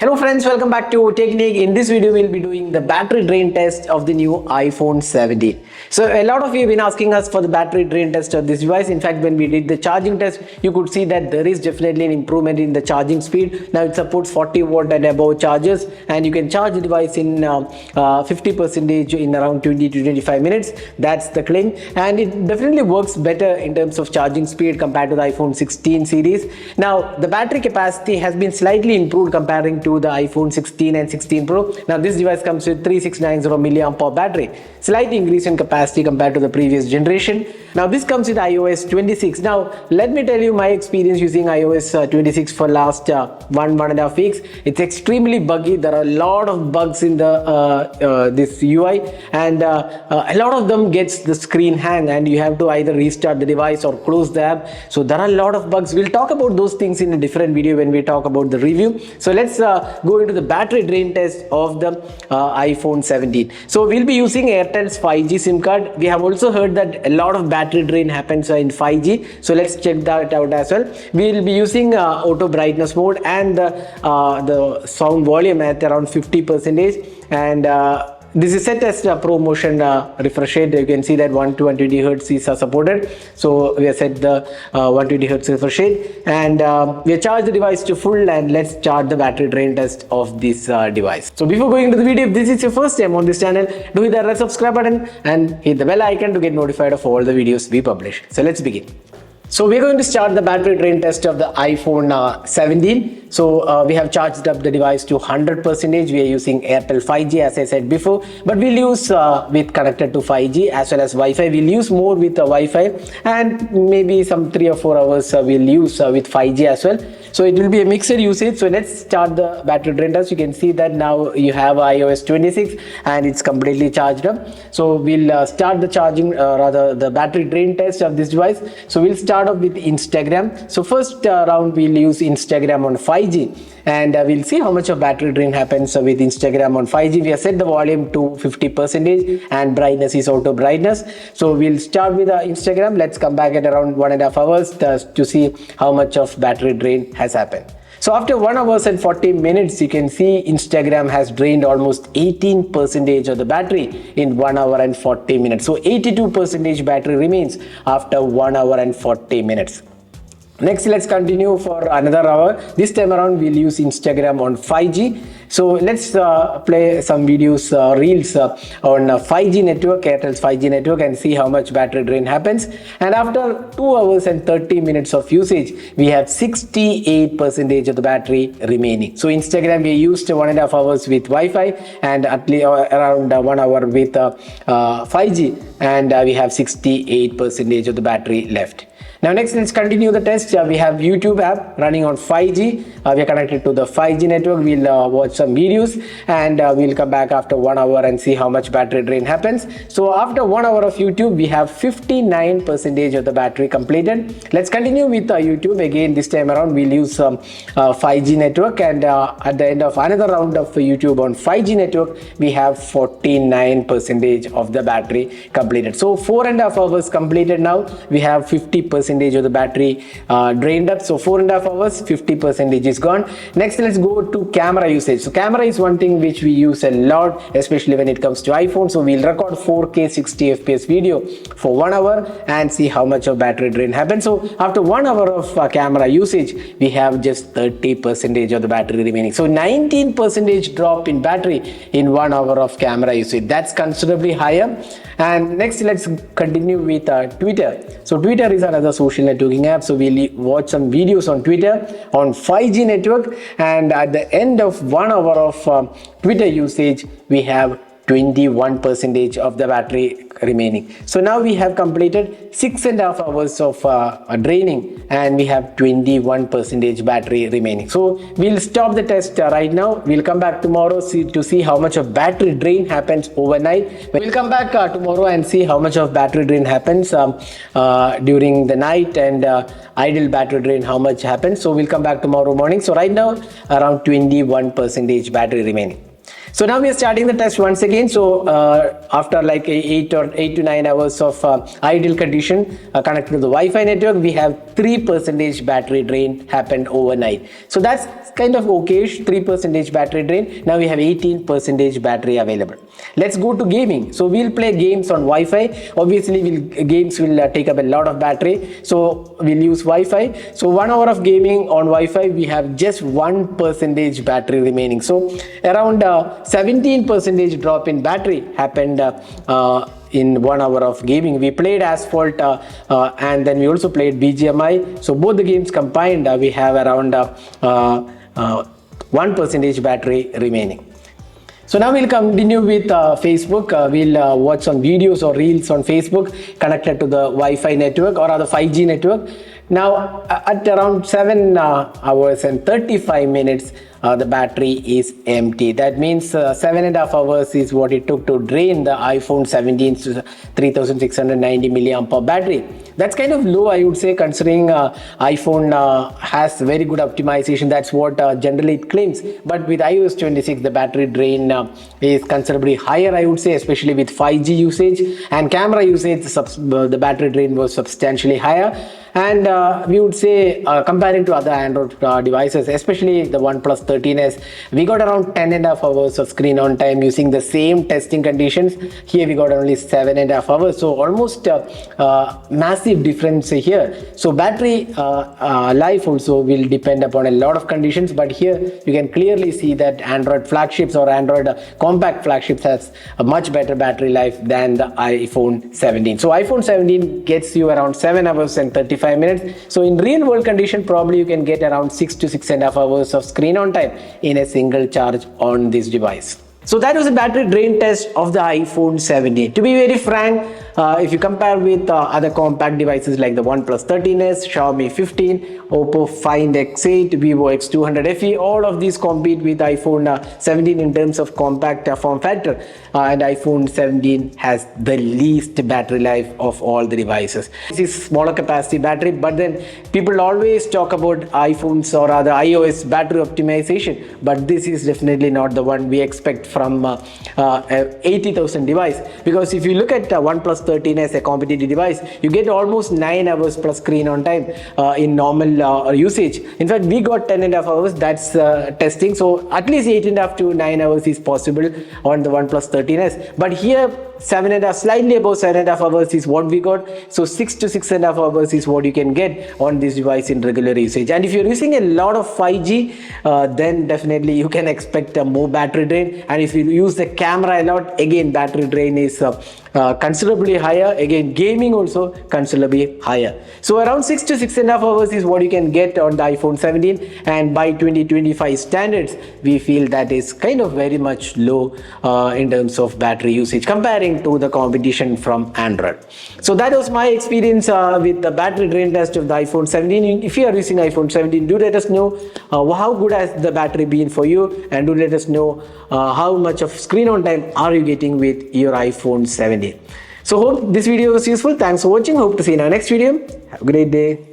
Hello friends, welcome back to Technique. In this video, we'll be doing the battery drain test of the new iPhone 17. So a lot of you have been asking us for the battery drain test of this device. In fact, when we did the charging test, you could see that there is definitely an improvement in the charging speed. Now it supports 40 watt and above charges, and you can charge the device in 50% in around 20 to 25 minutes. That's the claim, and it definitely works better in terms of charging speed compared to the iPhone 16 series. Now the battery capacity has been slightly improved comparing to the iPhone 16 and 16 Pro. Now this device comes with 3690 mAh battery, slight increase in capacity compared to the previous generation. Now this comes with iOS 26. Now let me tell you my experience using iOS 26 for last 1.5 weeks. It's extremely buggy. There are a lot of bugs in the this UI, and a lot of them gets the screen hang, and you have to either restart the device or close the app. So there are a lot of bugs. We'll talk about those things in a different video when we talk about the review. So let's go into the battery drain test of the iPhone 17. So we'll be using Airtel's 5G SIM card. We have also heard that a lot of battery drain happens in 5G. So let's check that out as well. We'll be using auto brightness mode and the sound volume at around 50%, and this is set as a ProMotion refresh rate. You can see that 120 Hz is supported. So we have set the 120 Hz refresh rate, and we have charged the device to full, and let's start the battery drain test of this device. So before going into the video, if this is your first time on this channel, do hit the red subscribe button and hit the bell icon to get notified of all the videos we publish. So let's begin. So we're going to start the battery drain test of the iPhone 17. So we have charged up the device to 100%. We are using Airtel 5G as I said before, but we'll use with connected to 5G as well as Wi-Fi. We'll use more with Wi-Fi, and maybe some 3 or 4 hours we'll use with 5G as well. So it will be a mixed usage. So let's start the battery drain test. You can see that now you have iOS 26 and it's completely charged up. So we'll start the charging, rather the battery drain test of this device. So we'll start off with Instagram. So first round we'll use Instagram on 5G, and we'll see how much of battery drain happens with Instagram on 5G. We have set the volume to 50% and brightness is auto brightness. So we'll start with Instagram. Let's come back at around 1.5 hours to see how much of battery drain has happened. So after 1 hour and 40 minutes, you can see Instagram has drained almost 18% of the battery in 1 hour and 40 minutes. So 82% battery remains after 1 hour and 40 minutes. Next, let's continue for another hour. This time around, we'll use Instagram on 5G. So let's play some videos, reels on 5G network, Airtel's 5G network, and see how much battery drain happens. And after 2 hours and 30 minutes of usage, we have 68% of the battery remaining. So Instagram, we used 1.5 hours with Wi-Fi and at least around 1 hour with 5G, and we have 68% of the battery left. Now next, let's continue the test. We have YouTube app running on 5G. We are connected to the 5G network. We'll watch some videos, and we'll come back after 1 hour and see how much battery drain happens. So after 1 hour of YouTube, we have 59% of the battery completed. Let's continue with YouTube. Again, this time around, we'll use 5G network, and at the end of another round of YouTube on 5G network, we have 49% of the battery completed. So 4.5 hours completed now. We have 50% of the battery drained up. So 4.5 hours, 50% is gone. Next, let's go to camera usage. So camera is one thing which we use a lot, especially when it comes to iPhone. So we'll record 4K 60 FPS video for 1 hour and see how much of battery drain happens. So after 1 hour of camera usage, we have just 30% of the battery remaining. So 19% drop in battery in 1 hour of camera usage. That's considerably higher. And next, let's continue with Twitter. So Twitter is another social networking app. So we'll watch some videos on Twitter on 5G network, and at the end of 1 hour of Twitter usage, we have 21% of the battery remaining. So now we have completed 6.5 hours of draining, and we have 21% battery remaining. So we'll stop the test right now. We'll come back tomorrow to see how much of battery drain happens overnight. We'll come back tomorrow and see how much of battery drain happens during the night, and idle battery drain, how much happens. So we'll come back tomorrow morning. So right now, around 21% battery remaining. So now we are starting the test once again. So after like 8 to 9 hours of ideal condition connected to the Wi-Fi network, we have 3% battery drain happened overnight. So that's kind of okay, 3% battery drain. Now we have 18% battery available. Let's go to gaming. So we'll play games on Wi-Fi. Obviously, games will take up a lot of battery. So we'll use Wi-Fi. So 1 hour of gaming on Wi-Fi, we have just 1% battery remaining. So around 17% drop in battery happened in 1 hour of gaming. We played Asphalt and then we also played BGMI. So both the games combined, we have around 1% battery remaining. So now we'll continue with Facebook. We'll watch some videos or reels on Facebook connected to the Wi-Fi network or the 5G network. Now at around 7 hours and 35 minutes, the battery is empty. That means 7.5 hours is what it took to drain the iPhone 17's 3690 milliampere battery. That's kind of low, I would say, considering iPhone has very good optimization. That's what generally it claims. But with iOS 26, the battery drain is considerably higher, I would say, especially with 5G usage and camera usage. The battery drain was substantially higher. And we would say comparing to other Android devices, especially the OnePlus 13s, we got around 10.5 hours of screen on time using the same testing conditions. Here we got only 7.5 hours, so almost massive difference here. So battery life also will depend upon a lot of conditions, but here you can clearly see that Android flagships or Android compact flagships has a much better battery life than the iPhone 17. So iPhone 17 gets you around 7 hours and 35 minutes. So in real world condition, probably you can get around 6 to 6.5 hours of screen on time in a single charge on this device. So that was a battery drain test of the iPhone 17. To be very frank, if you compare with other compact devices like the OnePlus 13s, Xiaomi 15, Oppo Find X8, Vivo X200 FE, all of these compete with iPhone 17 in terms of compact form factor, and iPhone 17 has the least battery life of all the devices. This is smaller capacity battery, but then people always talk about iPhones or other iOS battery optimization, but this is definitely not the one we expect from 80,000 device, because if you look at OnePlus 13 as a competitive device, you get almost 9 hours plus screen on time in normal usage. In fact, we got 10.5 hours, that's testing, so at least 8.5 to 9 hours is possible on the OnePlus 13s, but here 7.5, slightly above 7.5 hours is what we got. So 6 to 6.5 hours is what you can get on this device in regular usage. And if you're using a lot of 5G, then definitely you can expect more battery drain. And if you use the camera a lot, again battery drain is considerably higher. Again, gaming also considerably higher. So around 6 to 6.5 hours is what you can get on the iPhone 17, and by 2025 standards, we feel that is kind of very much low in terms of battery usage comparing to the competition from Android. So that was my experience with the battery drain test of the iPhone 17. If you are using iPhone 17, do let us know how good has the battery been for you, and do let us know how much of screen on time are you getting with your iPhone 17. So hope this video was useful. Thanks for watching. Hope to see you in our next video. Have a great day.